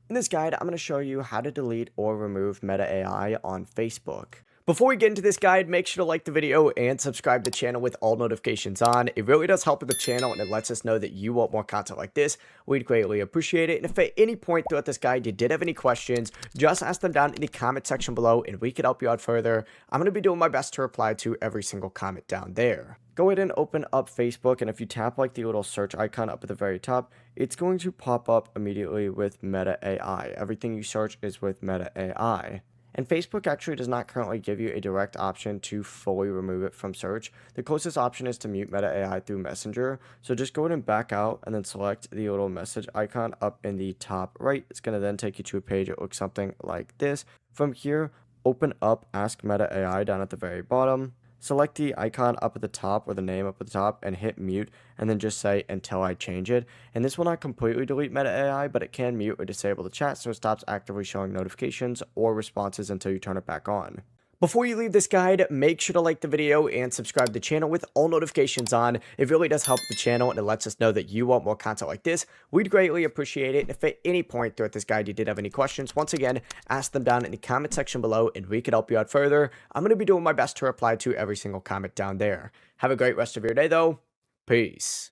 In this guide, I'm going to show you how to delete or remove Meta AI on Facebook. Before we get into this guide, make sure to like the video and subscribe to the channel with all notifications on. It really does help with the channel and it lets us know that you want more content like this. We'd greatly appreciate it. And if at any point throughout this guide you did have any questions, just ask them down in the comment section below and we could help you out further. I'm going to be doing my best to reply to every single comment down there. Go ahead and open up Facebook, and if you tap like the little search icon up at the very top, it's going to pop up immediately with Meta AI. Everything you search is with Meta AI. And Facebook actually does not currently give you a direct option to fully remove it from search. The closest option is to mute Meta AI through Messenger. So just go ahead and back out and then select the little message icon up in the top right. It's going to then take you to a page that looks something like this. From here, open up Ask Meta AI down at the very bottom. Select the icon up at the top or the name up at the top and hit mute and then just say until I change it. And this will not completely delete Meta AI, but it can mute or disable the chat so it stops actively showing notifications or responses until you turn it back on. Before you leave this guide, make sure to like the video and subscribe to the channel with all notifications on. It really does help the channel and it lets us know that you want more content like this. We'd greatly appreciate it. If at any point throughout this guide you did have any questions, once again, ask them down in the comment section below and we could help you out further. I'm going to be doing my best to reply to every single comment down there. Have a great rest of your day though. Peace.